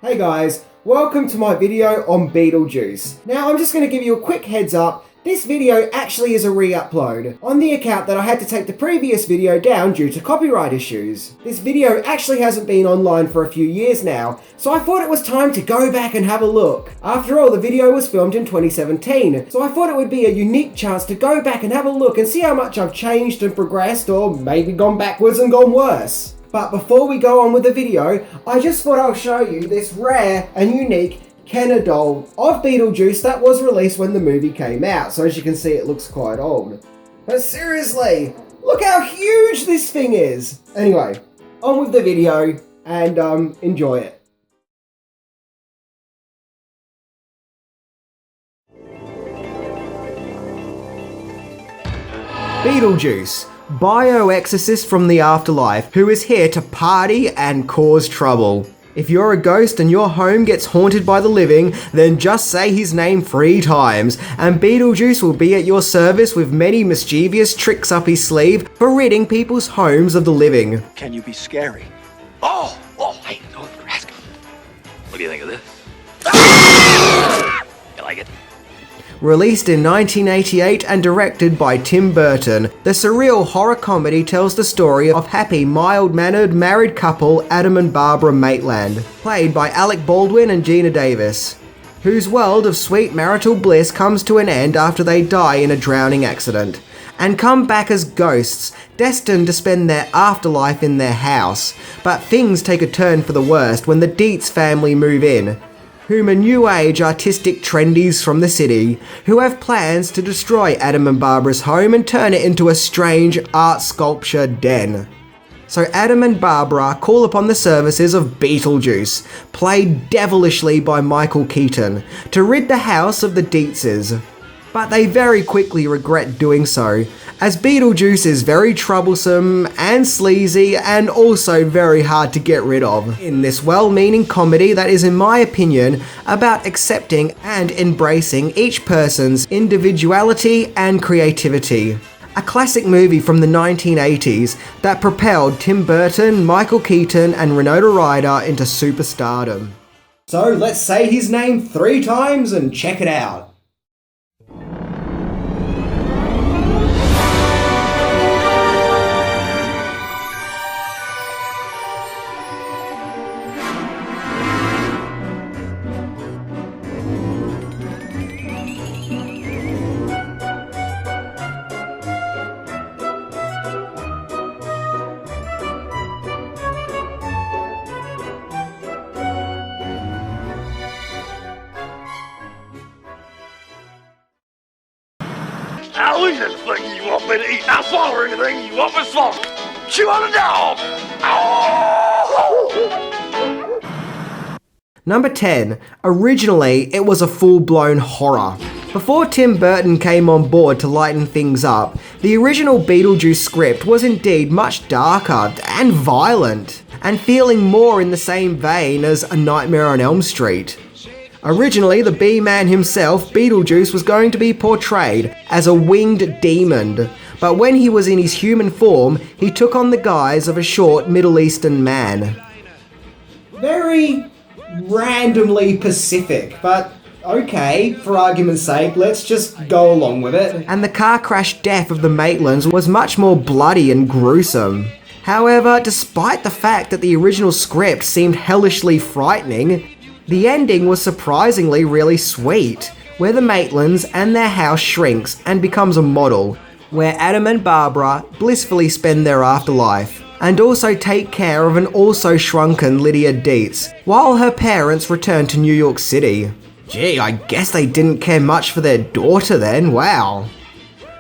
Hey guys, welcome to my video on BeetleJuice. Now I'm just going to give you a quick heads up. This video actually is a re-upload on the account that I had to take the previous video down due to copyright issues. This video actually hasn't been online for a few years now, so I thought it was time to go back and have a look. After all, the video was filmed in 2017, so I thought it would be a unique chance to go back and have a look and see how much I've changed and progressed, or maybe gone backwards and gone worse. But before we go on with the video, I just thought I'll show you this rare and unique Kenner doll of BeetleJuice that was released when the movie came out. So as you can see, it looks quite old. But seriously, look how huge this thing is! Anyway, on with the video and enjoy it. BeetleJuice, bioexorcist from the afterlife, who is here to party and cause trouble. If you're a ghost and your home gets haunted by the living, then just say his name 3 times, and BeetleJuice will be at your service with many mischievous tricks up his sleeve for ridding people's homes of the living. Can you be scary? Hey, no, Nebraska. What do you think of this? You like it? Released in 1988 and directed by Tim Burton, the surreal horror comedy tells the story of happy, mild-mannered married couple Adam and Barbara Maitland, played by Alec Baldwin and Geena Davis, whose world of sweet marital bliss comes to an end after they die in a drowning accident, and come back as ghosts, destined to spend their afterlife in their house. But things take a turn for the worst when the Dietz family move in, whom are new age artistic trendies from the city, who have plans to destroy Adam and Barbara's home and turn it into a strange art sculpture den. So Adam and Barbara call upon the services of BeetleJuice, played devilishly by Michael Keaton, to rid the house of the Dietzes. But they very quickly regret doing so, as BeetleJuice is very troublesome and sleazy and also very hard to get rid of in this well-meaning comedy that is, in my opinion, about accepting and embracing each person's individuality and creativity. A classic movie from the 1980s that propelled Tim Burton, Michael Keaton and Winona Ryder into superstardom. So let's say his name 3 times and check it out. I'll eat anything you want me to eat. I'll swallow anything you want me to swallow. Chew on a dog. Number 10. Originally, it was a full-blown horror. Before Tim Burton came on board to lighten things up, the original BeetleJuice script was indeed much darker and violent, and feeling more in the same vein as A Nightmare on Elm Street. Originally, the B-Man himself, BeetleJuice, was going to be portrayed as a winged demon, but when he was in his human form, he took on the guise of a short Middle Eastern man. Very randomly Pacific, but okay, for argument's sake, let's just go along with it. And the car crash death of the Maitlands was much more bloody and gruesome. However, despite the fact that the original script seemed hellishly frightening, the ending was surprisingly really sweet, where the Maitlands and their house shrinks and becomes a model, where Adam and Barbara blissfully spend their afterlife, and also take care of an also shrunken Lydia Dietz, while her parents return to New York City. Gee, I guess they didn't care much for their daughter then, wow.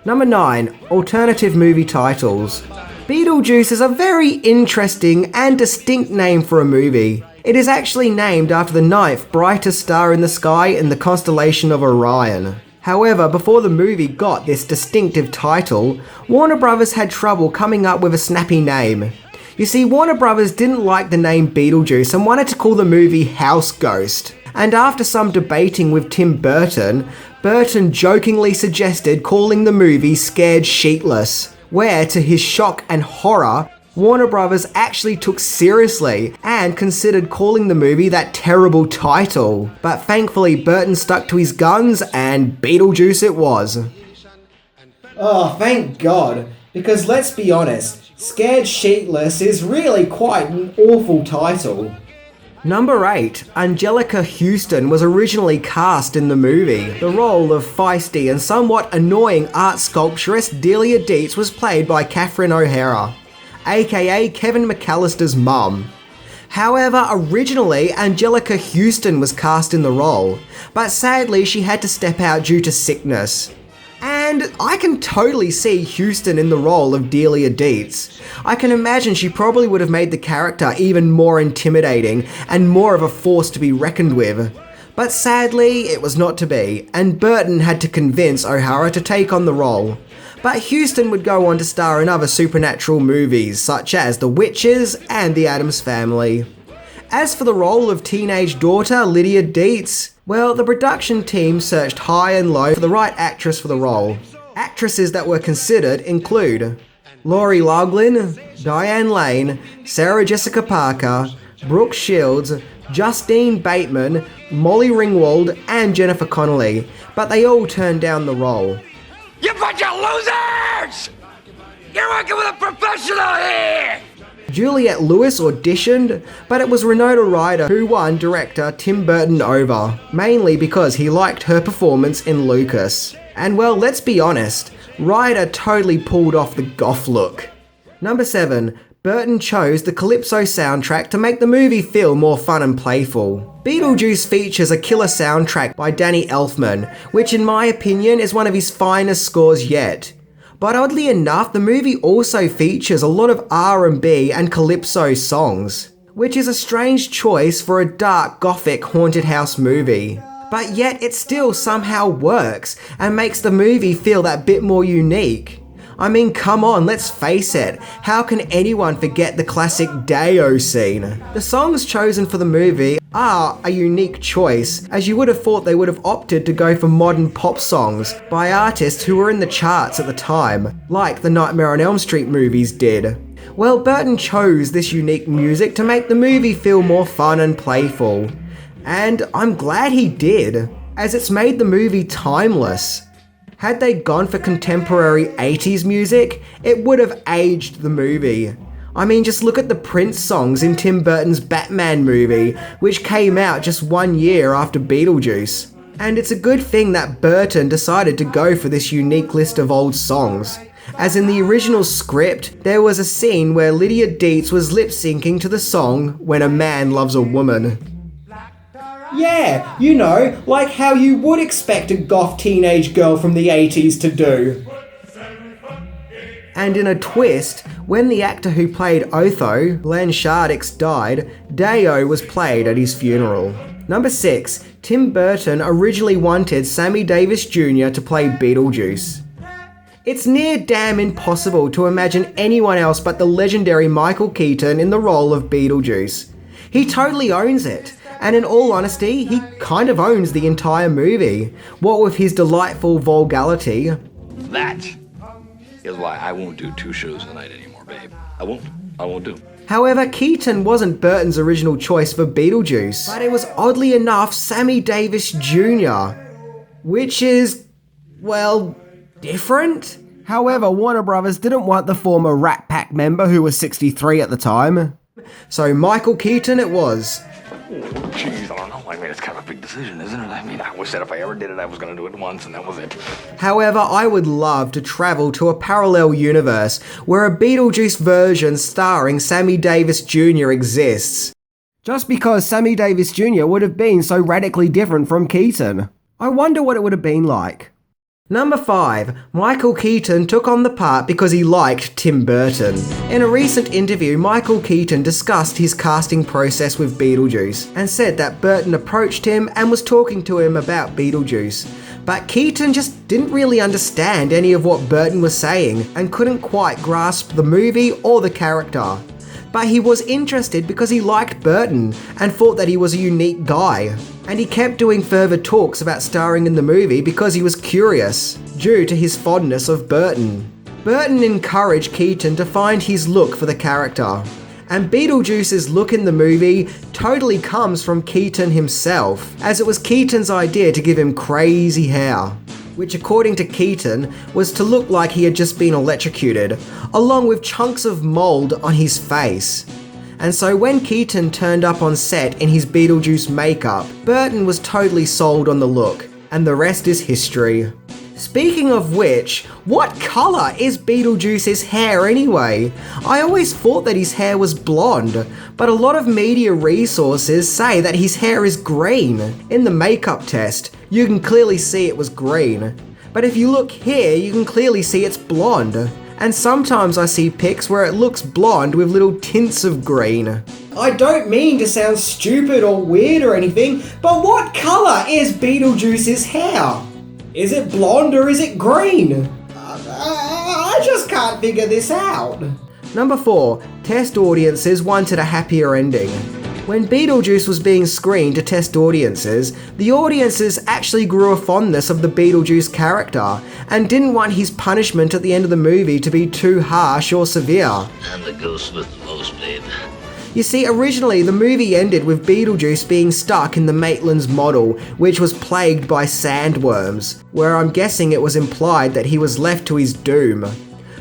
Number 9. Alternative movie titles. BeetleJuice is a very interesting and distinct name for a movie. It is actually named after the 9th brightest star in the sky in the constellation of Orion. However, before the movie got this distinctive title, Warner Brothers had trouble coming up with a snappy name. You see, Warner Brothers didn't like the name BeetleJuice and wanted to call the movie House Ghost. And after some debating with Tim Burton, Burton jokingly suggested calling the movie Scared Sheetless, where, to his shock and horror, Warner Brothers actually took seriously and considered calling the movie that terrible title. But thankfully Burton stuck to his guns and BeetleJuice it was. Oh, thank God. Because let's be honest, Scared Sheetless is really quite an awful title. Number 8. Angelica Houston was originally cast in the movie. The role of feisty and somewhat annoying art sculpturist Delia Deetz was played by Catherine O'Hara, aka Kevin McAllister's mum. However, originally Angelica Houston was cast in the role, but sadly she had to step out due to sickness. And I can totally see Houston in the role of Delia Deetz. I can imagine she probably would have made the character even more intimidating and more of a force to be reckoned with. But sadly, it was not to be, and Burton had to convince O'Hara to take on the role. But Houston would go on to star in other supernatural movies, such as The Witches and The Addams Family. As for the role of teenage daughter Lydia Deetz, well, the production team searched high and low for the right actress for the role. Actresses that were considered include Lori Loughlin, Diane Lane, Sarah Jessica Parker, Brooke Shields, Justine Bateman, Molly Ringwald, and Jennifer Connelly, but they all turned down the role. You bunch of losers! You're working with a professional here! Juliette Lewis auditioned, but it was Winona Ryder who won director Tim Burton over, mainly because he liked her performance in Lucas. And well, let's be honest, Ryder totally pulled off the goth look. Number 7. Burton chose the Calypso soundtrack to make the movie feel more fun and playful. BeetleJuice features a killer soundtrack by Danny Elfman, which in my opinion is one of his finest scores yet. But oddly enough, the movie also features a lot of R&B and Calypso songs, which is a strange choice for a dark, gothic, haunted house movie. But yet it still somehow works and makes the movie feel that bit more unique. I mean, come on, let's face it, how can anyone forget the classic Day-O scene? The songs chosen for the movie are a unique choice, as you would have thought they would have opted to go for modern pop songs by artists who were in the charts at the time, like the Nightmare on Elm Street movies did. Well, Burton chose this unique music to make the movie feel more fun and playful. And I'm glad he did, as it's made the movie timeless. Had they gone for contemporary 80s music, it would have aged the movie. I mean, just look at the Prince songs in Tim Burton's Batman movie, which came out just 1 year after BeetleJuice. And it's a good thing that Burton decided to go for this unique list of old songs, as in the original script, there was a scene where Lydia Deetz was lip-syncing to the song When a Man Loves a Woman. Yeah, you know, like how you would expect a goth teenage girl from the 80s to do. And in a twist, when the actor who played Otho, Len Shardix, died, Day-O was played at his funeral. Number 6. Tim Burton originally wanted Sammy Davis Jr. to play BeetleJuice. It's near damn impossible to imagine anyone else but the legendary Michael Keaton in the role of BeetleJuice. He totally owns it. And in all honesty, he kind of owns the entire movie, what with his delightful vulgarity. That is why I won't do 2 shows a night anymore, babe. I won't do. However, Keaton wasn't Burton's original choice for BeetleJuice, but it was oddly enough Sammy Davis Jr., which is, well, different? However, Warner Brothers didn't want the former Rat Pack member who was 63 at the time. So Michael Keaton it was. Jeez, I don't know. I mean, it's kind of a big decision, isn't it? I mean, I always said if I ever did it, I was going to do it once, and that was it. However, I would love to travel to a parallel universe where a BeetleJuice version starring Sammy Davis Jr. exists. Just because Sammy Davis Jr. would have been so radically different from Keaton. I wonder what it would have been like. Number 5. Michael Keaton took on the part because he liked Tim Burton. In a recent interview, Michael Keaton discussed his casting process with BeetleJuice and said that Burton approached him and was talking to him about BeetleJuice. But Keaton just didn't really understand any of what Burton was saying and couldn't quite grasp the movie or the character. But he was interested because he liked Burton and thought that he was a unique guy. And he kept doing further talks about starring in the movie because he was curious, due to his fondness of Burton. Burton encouraged Keaton to find his look for the character. And BeetleJuice's look in the movie totally comes from Keaton himself, as it was Keaton's idea to give him crazy hair, which according to Keaton was to look like he had just been electrocuted, along with chunks of mold on his face. And so when Keaton turned up on set in his BeetleJuice makeup, Burton was totally sold on the look, and the rest is history. Speaking of which, what colour is BeetleJuice's hair anyway? I always thought that his hair was blonde, but a lot of media resources say that his hair is green. In the makeup test, you can clearly see it was green. But if you look here, you can clearly see it's blonde. And sometimes I see pics where it looks blonde with little tints of green. I don't mean to sound stupid or weird or anything, but what colour is BeetleJuice's hair? Is it blonde or is it green? I just can't figure this out. Number 4. Test audiences wanted a happier ending. When BeetleJuice was being screened to test audiences, the audiences actually grew a fondness of the BeetleJuice character and didn't want his punishment at the end of the movie to be too harsh or severe. I'm the ghost with the most, babe. You see, originally the movie ended with BeetleJuice being stuck in the Maitland's model, which was plagued by sandworms, where I'm guessing it was implied that he was left to his doom.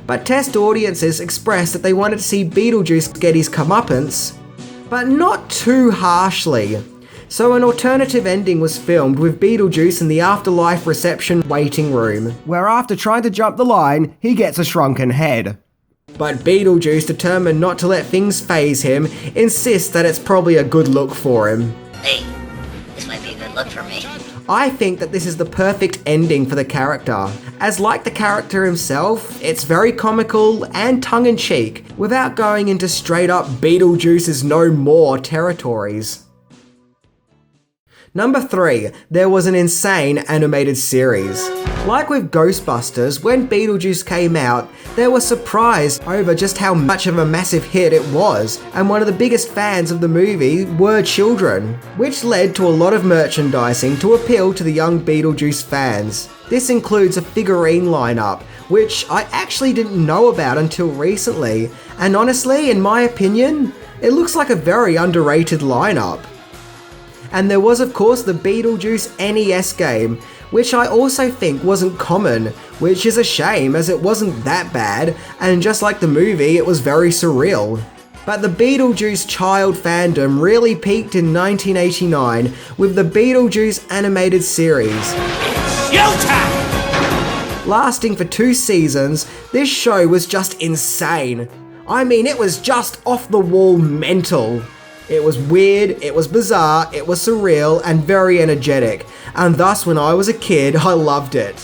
But test audiences expressed that they wanted to see BeetleJuice get his comeuppance, but not too harshly. So an alternative ending was filmed with BeetleJuice in the afterlife reception waiting room, where after trying to jump the line, he gets a shrunken head. But BeetleJuice, determined not to let things faze him, insists that it's probably a good look for him. Hey, this might be a good look for me. I think that this is the perfect ending for the character, as like the character himself, it's very comical and tongue-in-cheek, without going into straight-up BeetleJuice is no more territories. Number 3, there was an insane animated series. Like with Ghostbusters, when BeetleJuice came out, they were surprised over just how much of a massive hit it was, and one of the biggest fans of the movie were children, which led to a lot of merchandising to appeal to the young BeetleJuice fans. This includes a figurine lineup, which I actually didn't know about until recently, and honestly, in my opinion, it looks like a very underrated lineup. And there was of course the BeetleJuice NES game, which I also think wasn't common, which is a shame as it wasn't that bad, and just like the movie, it was very surreal. But the BeetleJuice child fandom really peaked in 1989 with the BeetleJuice animated series. Showtime! Lasting for 2 seasons, this show was just insane. I mean, it was just off the wall mental. It was weird, it was bizarre, it was surreal, and very energetic, and thus when I was a kid, I loved it.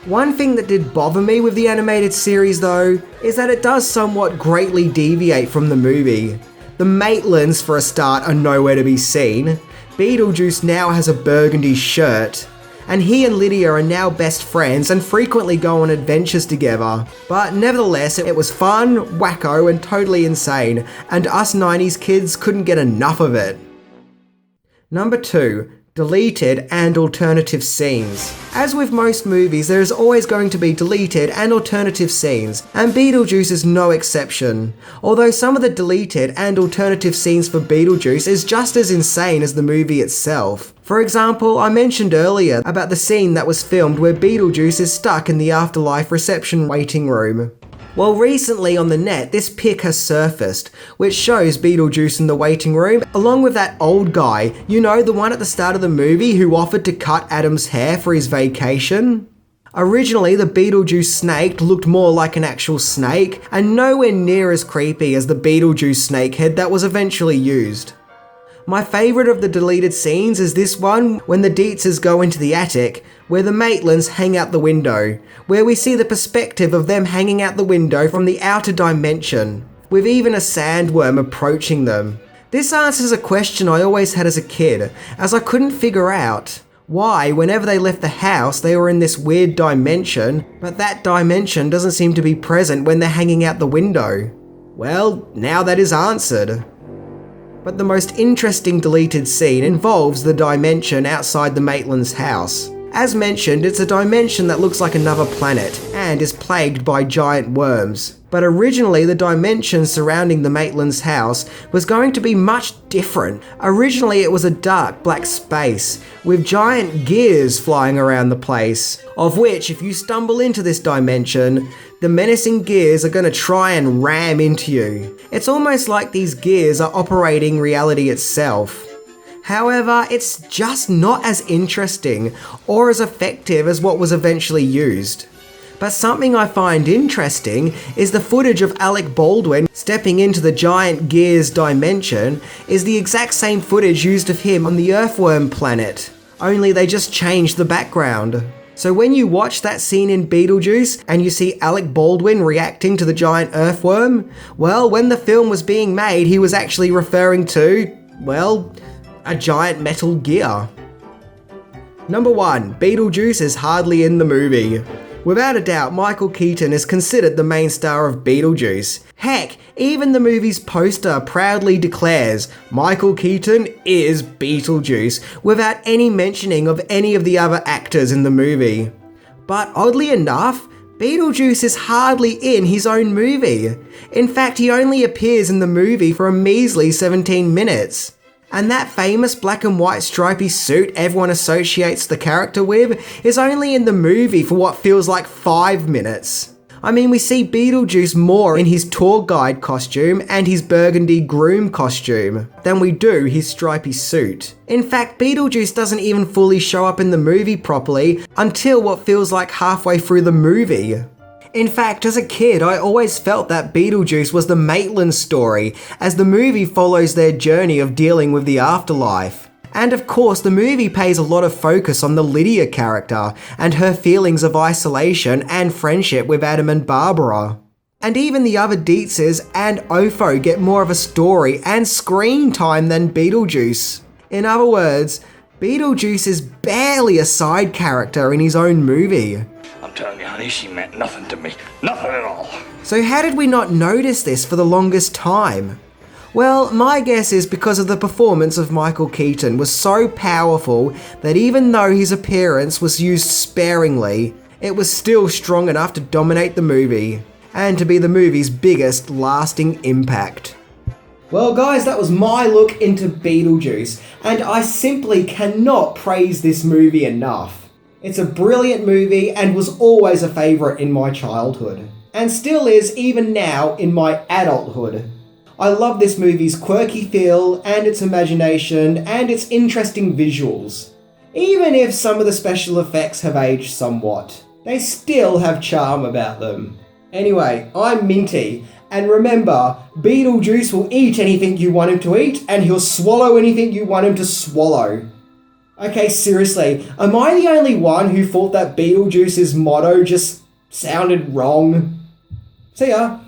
One thing that did bother me with the animated series though, is that it does somewhat greatly deviate from the movie. The Maitlands, for a start, are nowhere to be seen. BeetleJuice now has a burgundy shirt, and he and Lydia are now best friends and frequently go on adventures together. But nevertheless, it was fun, wacko, and totally insane, and us 90s kids couldn't get enough of it. Number 2. Deleted and alternative scenes. As with most movies, there is always going to be deleted and alternative scenes, and BeetleJuice is no exception. Although some of the deleted and alternative scenes for BeetleJuice is just as insane as the movie itself. For example, I mentioned earlier about the scene that was filmed where BeetleJuice is stuck in the afterlife reception waiting room. Well, recently on the net, this pic has surfaced, which shows BeetleJuice in the waiting room, along with that old guy, you know, the one at the start of the movie who offered to cut Adam's hair for his vacation. Originally, the BeetleJuice snake looked more like an actual snake, and nowhere near as creepy as the BeetleJuice snake head that was eventually used. My favourite of the deleted scenes is this one when the Dietzes go into the attic, where the Maitlands hang out the window, where we see the perspective of them hanging out the window from the outer dimension, with even a sandworm approaching them. This answers a question I always had as a kid, as I couldn't figure out why, whenever they left the house, they were in this weird dimension, but that dimension doesn't seem to be present when they're hanging out the window. Well, now that is answered. But the most interesting deleted scene involves the dimension outside the Maitland's house. As mentioned, it's a dimension that looks like another planet and is plagued by giant worms. But originally, the dimension surrounding the Maitland's house was going to be much different. Originally, it was a dark black space with giant gears flying around the place, of which, if you stumble into this dimension, the menacing gears are going to try and ram into you. It's almost like these gears are operating reality itself. However, it's just not as interesting or as effective as what was eventually used. But something I find interesting is the footage of Alec Baldwin stepping into the giant gears dimension is the exact same footage used of him on the Earthworm planet, only they just changed the background. So when you watch that scene in BeetleJuice and you see Alec Baldwin reacting to the giant earthworm, well, when the film was being made, he was actually referring to, well, a giant metal gear. Number 1, BeetleJuice is hardly in the movie. Without a doubt, Michael Keaton is considered the main star of BeetleJuice. Heck, even the movie's poster proudly declares Michael Keaton is BeetleJuice without any mentioning of any of the other actors in the movie. But oddly enough, BeetleJuice is hardly in his own movie. In fact, he only appears in the movie for a measly 17 minutes. And that famous black and white stripy suit everyone associates the character with is only in the movie for what feels like 5 minutes. I mean, we see BeetleJuice more in his tour guide costume and his burgundy groom costume than we do his stripy suit. In fact, BeetleJuice doesn't even fully show up in the movie properly until what feels like halfway through the movie. In fact, as a kid, I always felt that BeetleJuice was the Maitland story, as the movie follows their journey of dealing with the afterlife. And of course, the movie pays a lot of focus on the Lydia character and her feelings of isolation and friendship with Adam and Barbara. And even the other Dietzes and Ofo get more of a story and screen time than BeetleJuice. In other words, BeetleJuice is barely a side character in his own movie. I'm telling you, honey, she meant nothing to me. Nothing at all. So how did we not notice this for the longest time? Well, my guess is because of the performance of Michael Keaton was so powerful that even though his appearance was used sparingly, it was still strong enough to dominate the movie, and to be the movie's biggest lasting impact. Well guys, that was my look into BeetleJuice, and I simply cannot praise this movie enough. It's a brilliant movie and was always a favourite in my childhood, and still is even now in my adulthood. I love this movie's quirky feel and its imagination and its interesting visuals. Even if some of the special effects have aged somewhat, they still have charm about them. Anyway, I'm Minty, and remember, BeetleJuice will eat anything you want him to eat, and he'll swallow anything you want him to swallow. Okay, seriously, am I the only one who thought that BeetleJuice's motto just sounded wrong? See ya.